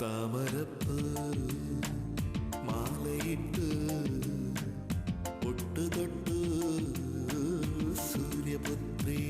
താമരപ്പൂ മാലയിട്ട് പൊട്ടു തൊട്ടു സൂര്യപുത്രി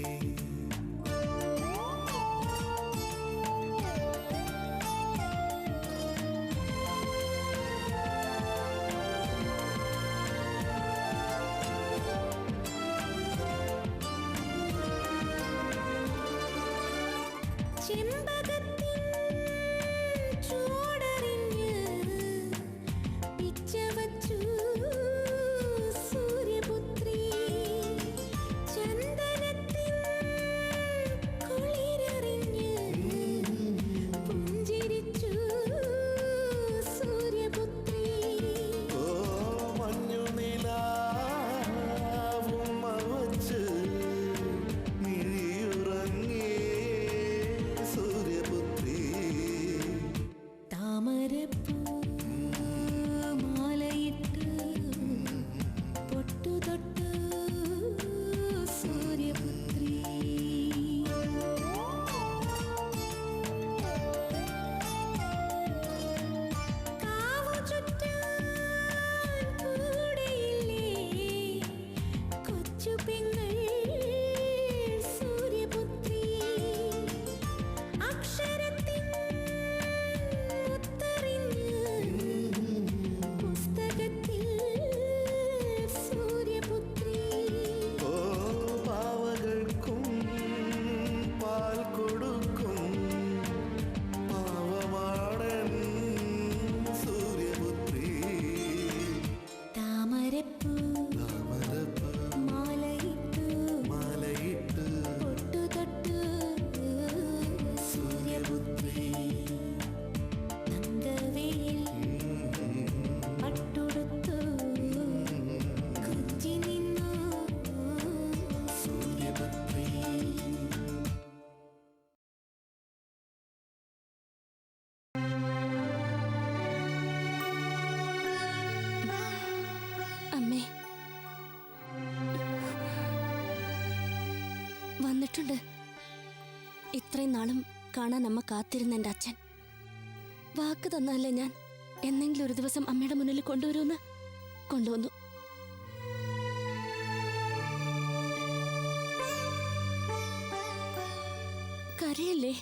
ഇത്രയും നാളും കാണാൻ അമ്മ കാത്തിരുന്ന എൻ്റെ അച്ഛൻ വാക്ക് തന്നല്ലേ ഞാൻ എന്നെങ്കിലും ഒരു ദിവസം അമ്മയുടെ മുന്നിൽ കൊണ്ടുവരുമെന്ന് കൊണ്ടുവന്നു. കരയല്ലേ,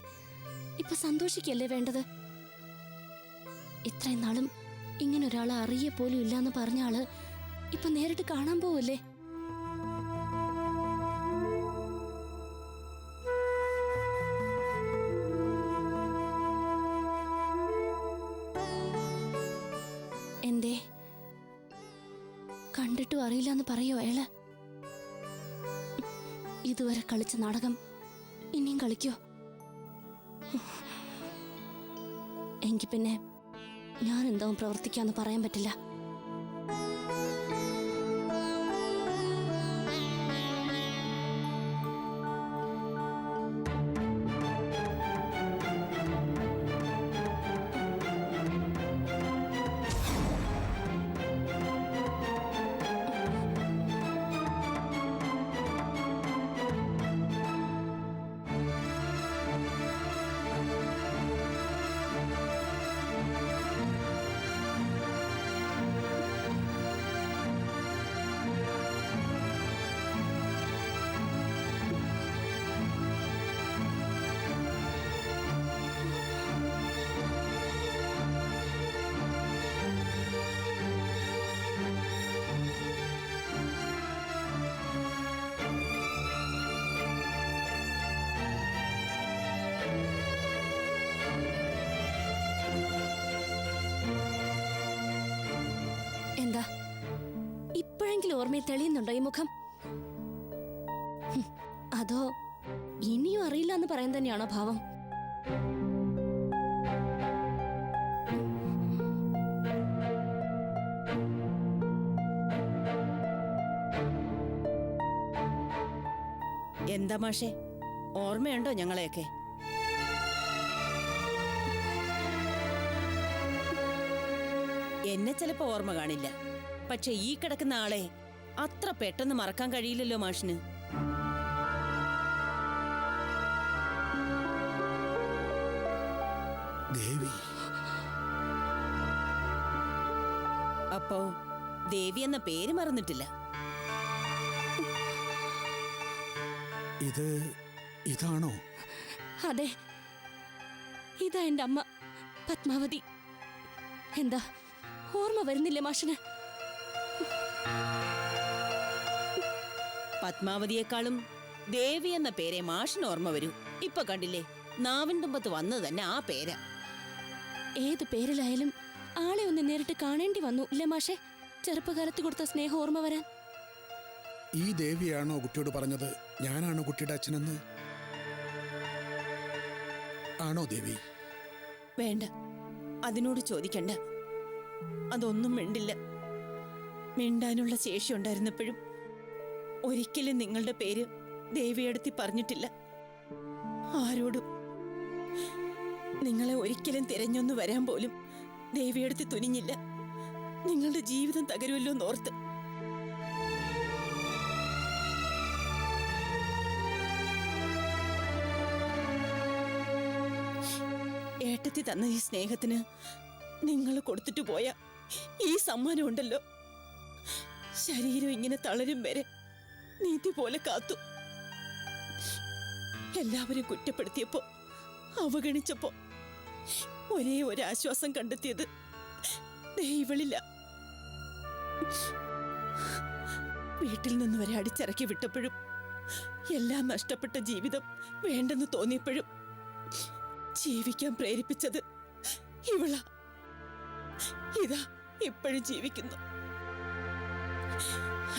ഇപ്പൊ സന്തോഷിക്കല്ലേ വേണ്ടത്? ഇത്രയും നാളും ഇങ്ങനെ ഒരാളെ അറിയ പോലും ഇല്ലാന്ന് പറഞ്ഞ ആള് ഇപ്പൊ നേരിട്ട് കാണാൻ പോവല്ലേ? എന്തേ കണ്ടിട്ടും അറിയില്ലെന്ന് പറയോ അയാള്? ഇതുവരെ കളിച്ച നാടകം ഇനിയും കളിക്കോ? എങ്കിൽ പിന്നെ ഞാൻ എന്താവും പ്രവർത്തിക്കാന്ന് പറയാൻ പറ്റില്ല. ഇപ്പോഴെങ്കിലും ഓർമ്മയിൽ തെളിയുന്നുണ്ടോ ഈ മുഖം? അതോ ഇനിയും അറിയില്ല എന്ന് പറയാൻ തന്നെയാണോ ഭാവം? എന്താ മാഷേ, ഓർമ്മയുണ്ടോ ഞങ്ങളെയൊക്കെ? എന്നെ ചിലപ്പോ ഓർമ്മ കാണില്ല, പക്ഷെ ഈ കിടക്കുന്ന ആളെ അത്ര പെട്ടെന്ന് മറക്കാൻ കഴിയില്ലല്ലോ മാഷിന്. ദേവി. അപ്പോ ദേവി എന്ന പേര് മറന്നിട്ടില്ല. ഇതാണോ? അതെ, ഇതാ എന്റെ അമ്മ പത്മാവതി. എന്താ ഓർമ്മ വരുന്നില്ലേ മാഷിന്? പത്മാവതിയെക്കാളും ദേവി എന്ന പേരെ മാഷിന് ഓർമ്മ വരൂ. ഇപ്പൊ കണ്ടില്ലേ, നാവിൻ തുമ്പത്ത് വന്നത് തന്നെ ആ പേരാ. ഏത് പേരിലായാലും ആളെ ഒന്ന് നേരിട്ട് കാണേണ്ടി വന്നു ഇല്ലേ മാഷെ? ചെറുപ്പകാലത്ത് കൊടുത്ത സ്നേഹം ഓർമ്മ വരാൻ. ഈ ദേവിയാണോ കുട്ടിയോട് പറഞ്ഞത് ഞാനാണ് കുട്ടിയുടെ അച്ഛനെന്ന്? ആണോ ദേവി? വേണ്ട, അതിനോട് ചോദിക്കണ്ട. അതൊന്നും മിണ്ടില്ല. മിണ്ടാനുള്ള ശേഷി ഉണ്ടായിരുന്നപ്പോഴും ഒരിക്കലും നിങ്ങളുടെ പേര് ദേവിയെടുത്തി പറഞ്ഞിട്ടില്ല ആരോടും. നിങ്ങളെ ഒരിക്കലും തിരഞ്ഞൊന്നു വരാൻ പോലും ദേവിയെടുത്തി തുനിഞ്ഞില്ല. നിങ്ങളുടെ ജീവിതം തകരുമല്ലോ എന്നോർത്ത്. ഏട്ടത്തി തന്ന ഈ സ്നേഹത്തിന് നിങ്ങൾ കൊടുത്തിട്ട് പോയ ഈ സമ്മാനം ഉണ്ടല്ലോ, ശരീരം ഇങ്ങനെ തളരും വരെ നീതി പോലെ കാത്തു. എല്ലാവരും കുറ്റപ്പെടുത്തിയപ്പോ, അവഗണിച്ചപ്പോ ഒരേ ഒരു ആശ്വാസം കണ്ടെത്തിയത് ഇവളില്ല. വീട്ടിൽ നിന്ന് വരെ അടിച്ചിറക്കി വിട്ടപ്പോഴും, എല്ലാം നഷ്ടപ്പെട്ട ജീവിതം വേണ്ടെന്ന് തോന്നിയപ്പോഴും ജീവിക്കാൻ പ്രേരിപ്പിച്ചത് ഇവളാ. ഇതാ ഇപ്പോഴും ജീവിക്കുന്നു.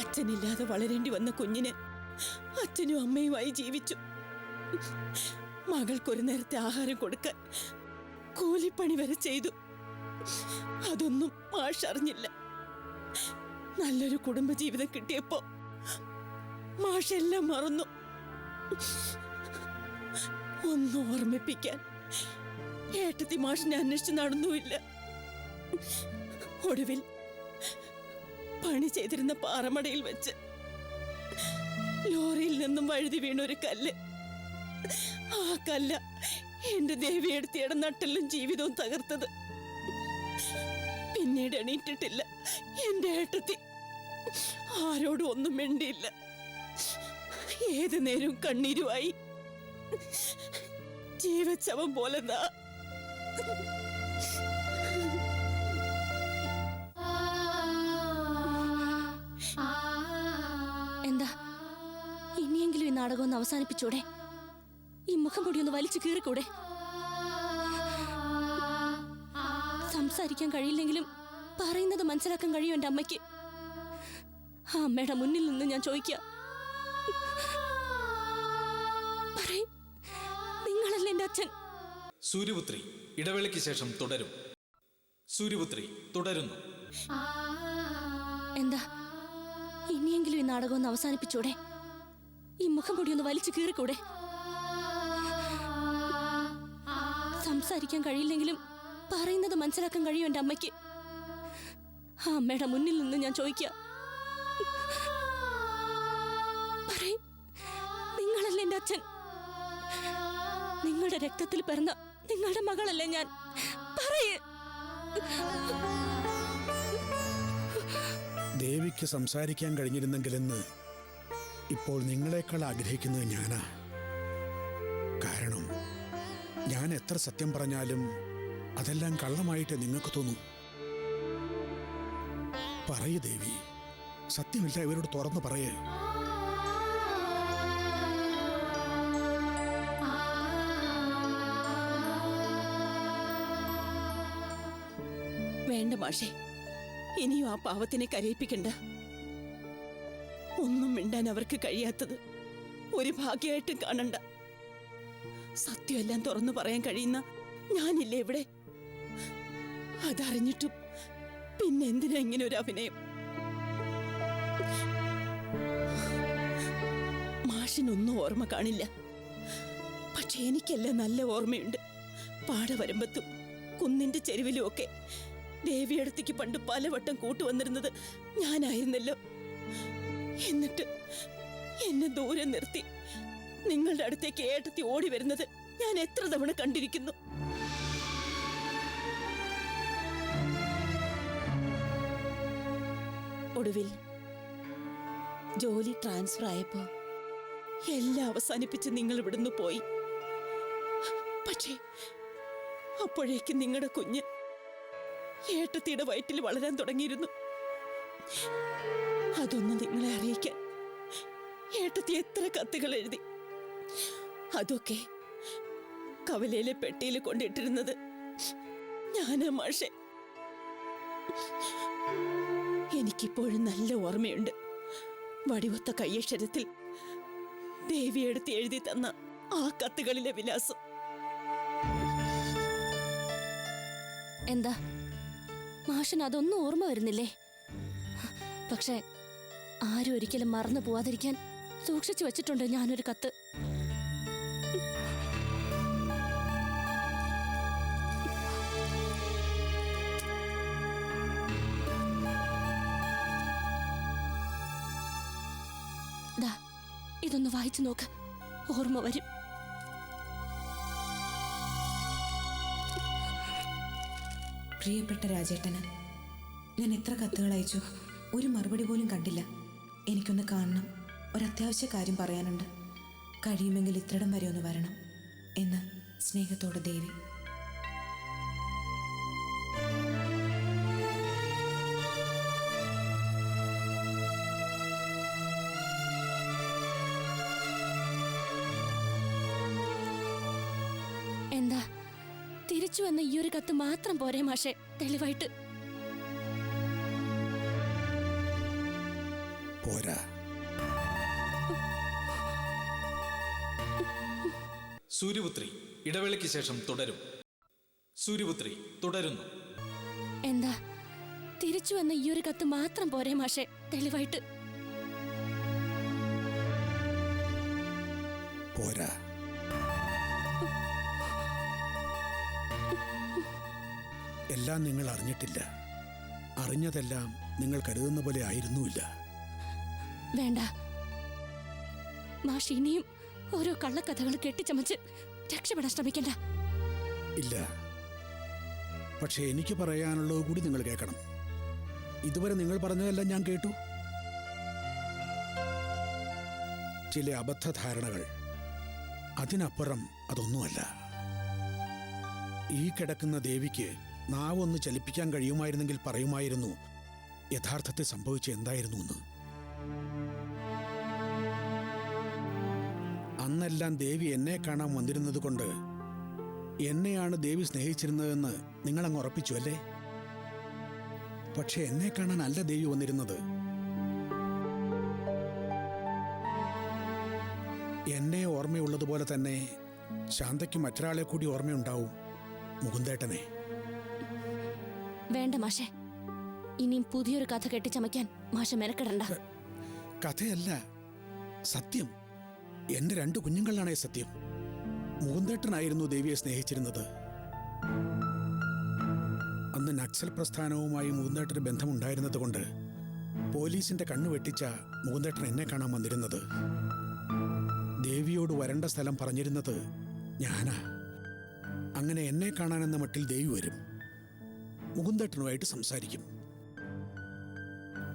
അച്ഛനില്ലാതെ വളരേണ്ടി വന്ന കുഞ്ഞിന് അച്ഛനും അമ്മയുമായി ജീവിച്ചു. മകൾക്കൊരു നേരത്തെ ആഹാരം കൊടുക്കാൻ കൂലിപ്പണി വരെ ചെയ്തു. അതൊന്നും മാഷ് അറിഞ്ഞില്ല. നല്ലൊരു കുടുംബജീവിതം കിട്ടിയപ്പോ മാഷെല്ലാം മറന്നു. ഒന്നും ഓർമ്മിപ്പിക്കാൻ ഏട്ടത്തി മാഷിനെ അന്വേഷിച്ച് നടന്നുമില്ല. ഒടുവിൽ പണി ചെയ്തിരുന്ന പാറമടയിൽ വെച്ച് ലോറിയിൽ നിന്നും വഴുതി വീണൊരു കല്ല്. ആ കല്ല എന്റെ ദേവിയെടുത്തിയുടെ നട്ടെല്ലും ജീവിതവും തകർത്തത്. പിന്നീട് എണീറ്റിട്ടില്ല എന്റെ ഏട്ടത്തി. ആരോടും ഒന്നും മിണ്ടിയില്ല. ഏതു നേരവും കണ്ണീരുമായി ജീവച്ചവം പോലെ. എന്താ ഇനിയെങ്കിലും ഈ നാടകം ഒന്ന് അവസാനിപ്പിച്ചൂടെ? ഈ മുഖം പൊടി ഒന്ന് വലിച്ചു കീറിക്കൂടെ? സംസാരിക്കാൻ കഴിയില്ലെങ്കിലും പറയുന്നത് മനസ്സിലാക്കാൻ കഴിയും എന്റെ അമ്മയ്ക്ക്. ആ അമ്മയുടെ മുന്നിൽ നിന്ന് ഞാൻ ചോദിക്കാം, നിങ്ങളല്ലേ എന്റെ അച്ഛൻ? സൂര്യപുത്രി ഇടവേളയ്ക്ക് ശേഷം തുടരും. സൂര്യപുത്രി തുടരുന്നു. എന്താ ഇനിയെങ്കിലും ഈ നാടകം ഒന്ന് അവസാനിപ്പിച്ചൂടെ? ഈ മുഖം പൊടി ഒന്ന് വലിച്ചു കീറിക്കൂടെ? സംസാരിക്കാൻ കഴിയില്ലെങ്കിലും പറയുന്നത് മനസ്സിലാക്കാൻ കഴിയും എന്റെ അമ്മയ്ക്ക്. ആ അമ്മയുടെ മുന്നിൽ നിന്ന് ഞാൻ ചോദിക്കാം, നിങ്ങളല്ലേ എന്റെ അച്ഛൻ? നിങ്ങളുടെ രക്തത്തിൽ പിറന്ന നിങ്ങളുടെ മകളല്ലേ ഞാൻ? പറയേ. ദേവിക്ക് സംസാരിക്കാൻ കഴിഞ്ഞിരുന്നെങ്കിലെന്ന് ഇപ്പോൾ നിങ്ങളെക്കാൾ ആഗ്രഹിക്കുന്നത് ഞാനാ. കാരണം ഞാൻ എത്ര സത്യം പറഞ്ഞാലും അതെല്ലാം കള്ളമായിട്ട് നിങ്ങൾക്ക് തോന്നും. പറയൂ ദേവി, സത്യമില്ല ഇവരോട് തുറന്നു പറയേ. വേണ്ട മാഷേ, ഇനിയും ആ പാവത്തിനെ കരയിപ്പിക്കണ്ട. ഒന്നും മിണ്ടാൻ അവർക്ക് കഴിയാത്തത് ഒരു ഭാഗ്യമായിട്ടും കാണണ്ട. സത്യമെല്ലാം തുറന്നു പറയാൻ കഴിയുന്ന ഞാനില്ലേ ഇവിടെ? അതറിഞ്ഞിട്ടും പിന്നെ എന്തിനാ ഇങ്ങനെ ഒരു അഭിനയം? മാഷിനൊന്നും ഓർമ്മ കാണില്ല, പക്ഷെ എനിക്കെല്ലാം നല്ല ഓർമ്മയുണ്ട്. പാടവരമ്പത്തും കുന്നിന്റെ ചെരുവിലും ഒക്കെ ദേവിയടുത്തേക്ക് പണ്ട് പലവട്ടം കൂട്ടുവന്നിരുന്നത് ഞാനായിരുന്നല്ലോ. എന്നിട്ട് എന്നെ ദൂരെ നിർത്തി നിങ്ങളുടെ അടുത്തേക്ക് ഏട്ടത്തി ഓടി വരുന്നത് ഞാൻ എത്ര തവണ കണ്ടിരിക്കുന്നു. ഒടുവിൽ ജോലി ട്രാൻസ്ഫർ ആയപ്പോ എല്ലാം അവസാനിപ്പിച്ച് നിങ്ങൾ ഇവിടുന്ന് പോയി. പക്ഷേ അപ്പോഴേക്കും നിങ്ങളുടെ കുഞ്ഞ് ഏട്ടത്തിയുടെ വയറ്റിൽ വളരാൻ തുടങ്ങിയിരുന്നു. അതൊന്നും നിങ്ങളെ അറിയിക്കാൻ ഏട്ടത്തി എത്ര കത്തുകൾ എഴുതി. അതൊക്കെ കവലയിലെ പെട്ടിയിൽ കൊണ്ടിട്ടിരുന്നത് ഞാനാ മാഷെ. എനിക്കിപ്പോഴും നല്ല ഓർമ്മയുണ്ട് വടിവൊത്ത കയ്യക്ഷരത്തിൽ ദേവിയെടുത്ത് എഴുതി തന്ന ആ കത്തുകളിലെ വിലാസം. എന്താ മാഷിന് അതൊന്നും ഓർമ്മ വരുന്നില്ലേ? പക്ഷെ ആരും ഒരിക്കലും മറന്നു പോവാതിരിക്കാൻ സൂക്ഷിച്ചു വെച്ചിട്ടുണ്ട് ഞാനൊരു കത്ത്. ദാ ഇതൊന്ന് വായിച്ചു നോക്ക്, ഓർമ്മ വരും. പ്രിയപ്പെട്ട രാജേട്ടന്, ഞാൻ എത്ര കത്തുകൾ അയച്ചു, ഒരു മറുപടി പോലും കണ്ടില്ല. എനിക്കൊന്ന് കാണണം, ഒരത്യാവശ്യ കാര്യം പറയാനുണ്ട്. കഴിയുമെങ്കിൽ ഇത്രയിടം വരെ ഒന്ന് വരണം എന്ന് സ്നേഹത്തോടെ ദേവി. എന്താ തിരിച്ചു വന്ന ഈ ഒരു കത്ത് മാത്രം പോരെ മാഷെ തെളിവായിട്ട്? പോരാ. സൂര്യപുത്രി ഇടവേളയ്ക്ക് ശേഷം തുടരും. സൂര്യപുത്രി തുടരുന്നു. എന്താ തിരിച്ചു വന്ന ഈ ഒരു കത്ത് മാത്രം പോരെ മാഷെ തെളിവായിട്ട്? പോരാ. എല്ലാം നിങ്ങൾ അറിഞ്ഞിട്ടില്ല. അറിഞ്ഞതെല്ലാം നിങ്ങൾ കരുതുന്ന പോലെ ആയിരുന്നുമില്ല. വേണ്ട മാഷ്, ഇനിയും ഓരോ കള്ളക്കഥകൾ കെട്ടിച്ചമച്ച് രക്ഷപ്പെടാൻ ശ്രമിക്കണ്ട. ഇല്ല, പക്ഷെ എനിക്ക് പറയാനുള്ളത് കൂടി നിങ്ങൾ കേൾക്കണം. ഇതുവരെ നിങ്ങൾ പറഞ്ഞതെല്ലാം ഞാൻ കേട്ടു. ചില അബദ്ധധാരണകൾ, അതിനപ്പുറം അതൊന്നുമല്ല. ഈ കിടക്കുന്ന ദേവിക്ക് നാവൊന്ന് ചലിപ്പിക്കാൻ കഴിയുമായിരുന്നെങ്കിൽ പറയുമായിരുന്നു യഥാർത്ഥത്തിൽ സംഭവിച്ച എന്തായിരുന്നു എന്ന്. അന്നെല്ലാം ദേവി എന്നെ കാണാൻ വന്നിരുന്നത് കൊണ്ട് എന്നെയാണ് ദേവി സ്നേഹിച്ചിരുന്നതെന്ന് നിങ്ങളങ്ങ് ഉറപ്പിച്ചു അല്ലേ? പക്ഷെ എന്നെ കാണാനല്ല ദേവി വന്നിരുന്നത്. എന്നെ ഓർമ്മയുള്ളതുപോലെ തന്നെ ശാന്തയ്ക്ക് മറ്റൊരാളെ കൂടി ഓർമ്മയുണ്ടാവും, മുകുന്ദേട്ടനെ. വേണ്ട മാഷെ, ഇനിയും പുതിയൊരു കഥ കെട്ടിച്ചമയ്ക്കാൻ മാഷ മെനക്കെടണ്ട. കഥയല്ല, സത്യം. എന്റെ 2 കുഞ്ഞുങ്ങളാണേ സത്യം. മുകുന്ദേട്ടനായിരുന്നു ദേവിയെ സ്നേഹിച്ചിരുന്നത്. അന്ന് നക്സൽ പ്രസ്ഥാനവുമായി മുകുന്ദേട്ടന് ബന്ധമുണ്ടായിരുന്നത് കൊണ്ട് പോലീസിന്റെ കണ്ണു വെട്ടിച്ച മുകുന്ദേട്ടൻ എന്നെ കാണാൻ വന്നിരുന്നത്. ദേവിയോട് വരേണ്ട സ്ഥലം പറഞ്ഞിരുന്നത് ഞാനാ. അങ്ങനെ എന്നെ കാണാനെന്ന മട്ടിൽ ദേവി വരും, മുകുന്ദേട്ടനുമായിട്ട് സംസാരിക്കും.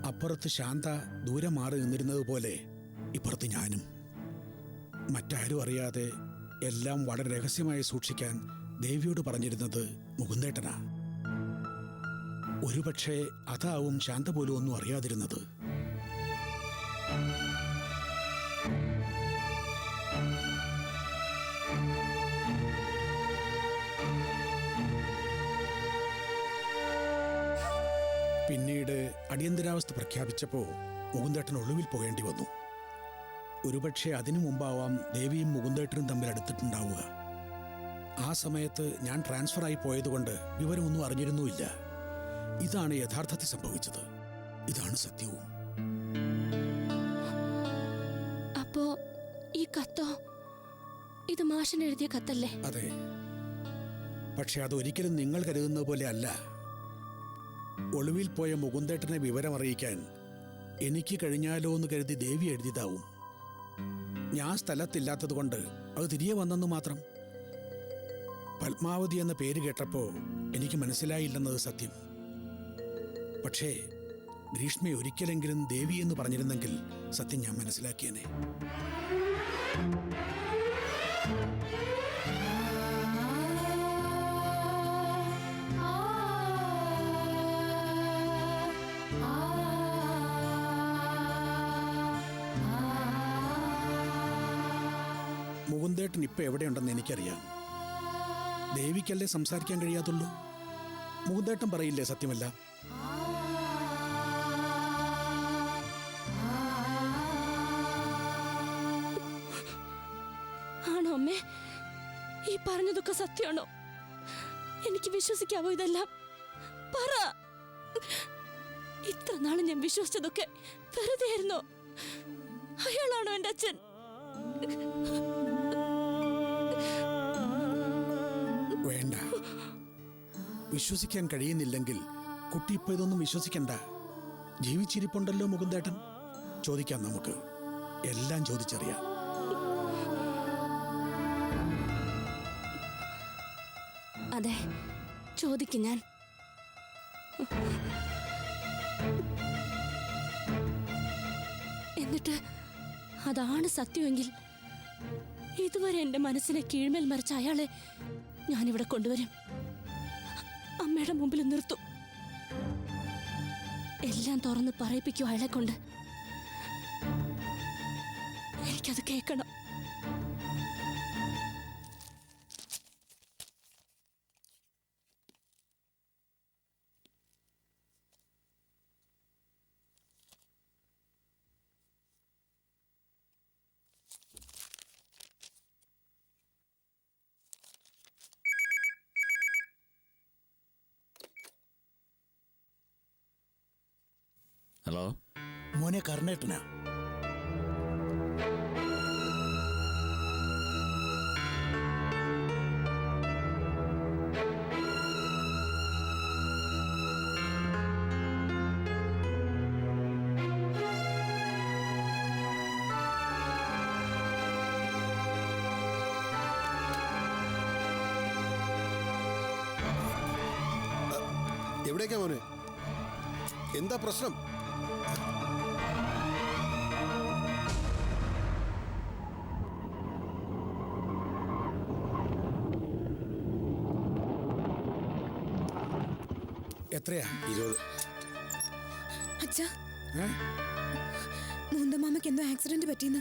അപ്പുറത്ത് ശാന്ത ദൂരെ മാറി നിന്നിരുന്നത് പോലെ ഇപ്പുറത്ത് ഞാനും. മറ്റാരും അറിയാതെ എല്ലാം വളരെ രഹസ്യമായി സൂക്ഷിക്കാൻ ദേവിയോട് പറഞ്ഞിരുന്നത് മുകുന്ദേട്ടനാ. ഒരുപക്ഷെ അതാവും ശാന്ത പോലും ഒന്നും അറിയാതിരുന്നത്. പിന്നീട് അടിയന്തരാവസ്ഥ പ്രഖ്യാപിച്ചപ്പോൾ മുകുന്ദേട്ടൻ ഒളിവിൽ പോകേണ്ടി വന്നു. ഒരുപക്ഷെ അതിനു മുമ്പാവാം ദേവിയും മുകുന്ദേട്ടനും തമ്മിൽ അടുത്തിട്ടുണ്ടാവുക. ആ സമയത്ത് ഞാൻ ട്രാൻസ്ഫറായി പോയതുകൊണ്ട് വിവരമൊന്നും അറിഞ്ഞിരുന്നുമില്ല. ഇതാണ് യഥാർത്ഥത്തിൽ സംഭവിച്ചത്. ഇതാണ് സത്യവും. അപ്പോ ഈ കത്തോ? ഇത് മാഷിന് എഴുതിയ കത്തല്ലേ? അതെ, പക്ഷെ അതൊരിക്കലും നിങ്ങൾ കരുതുന്നത് പോലെ അല്ല. ഒളിവിൽ പോയ മുകുന്ദേട്ടനെ വിവരമറിയിക്കാൻ എനിക്ക് കഴിഞ്ഞാലോ എന്ന് കരുതി ദേവി എഴുതിയതാവും. ഞാൻ സ്ഥലത്തില്ലാത്തത് കൊണ്ട് അത് തിരികെ വന്നെന്ന് മാത്രം. പത്മാവതി എന്ന പേര് കേട്ടപ്പോൾ എനിക്ക് മനസ്സിലായില്ലെന്നത് സത്യം. പക്ഷേ ഗ്രീഷ്മ ഒരിക്കലെങ്കിലും ദേവി എന്ന് പറഞ്ഞിരുന്നെങ്കിൽ സത്യം ഞാൻ മനസ്സിലാക്കിയേനെ. മുകുന്ദേട്ടൻ ഇപ്പം എവിടെയുണ്ടെന്ന് എനിക്കറിയാം. ദേവിക്കല്ലേ സംസാരിക്കാൻ കഴിയാത്തുള്ളൂ. മുകുന്ദേട്ടൻ പറയില്ലേ സത്യമല്ല? ആണോ അമ്മേ? ഈ പറഞ്ഞതൊക്കെ സത്യമാണോ? എനിക്ക് വിശ്വസിക്കാവോ ഇതെല്ലാം? പറ. ഇത്ര നാള് ഞാൻ വിശ്വസിച്ചതൊക്കെ വെറുതെ ആയിരുന്നോ? അയാളാണോ എന്റെ അച്ഛൻ? വേണ്ട, വിശ്വസിക്കാൻ കഴിയുന്നില്ലെങ്കിൽ കുട്ടി ഇപ്പൊ ഇതൊന്നും വിശ്വസിക്കണ്ട. ജീവിച്ചിരിപ്പുണ്ടല്ലോ മുകുന്ദേട്ടൻ. ചോദിക്കാം, നമുക്ക് എല്ലാം ചോദിച്ചറിയാം. അതെ, ചോദിക്കും ഞാൻ. എന്നിട്ട് അതാണ് സത്യമെങ്കിൽ ഇതുവരെ എന്റെ മനസ്സിനെ കീഴ്മേൽ മറിച്ച അയാളെ ഞാനിവിടെ കൊണ്ടുവരും. അമ്മയുടെ മുമ്പിൽ നിർത്തും. എല്ലാം തുറന്ന് പറയിപ്പിക്കും അയാളെ കൊണ്ട്. എനിക്കത് കേൾക്കണം. ഹലോ മോനെ, കർണേട്ടനാ. എവിടേക്കാ മോനെ? എന്താ പ്രശ്നം? എത്രയാ? 20. അച്ഛാ, ഏ? മൂന്തമാമയ്ക്ക് എന്തോ ആക്സിഡന്റ് പറ്റിയെന്ന്.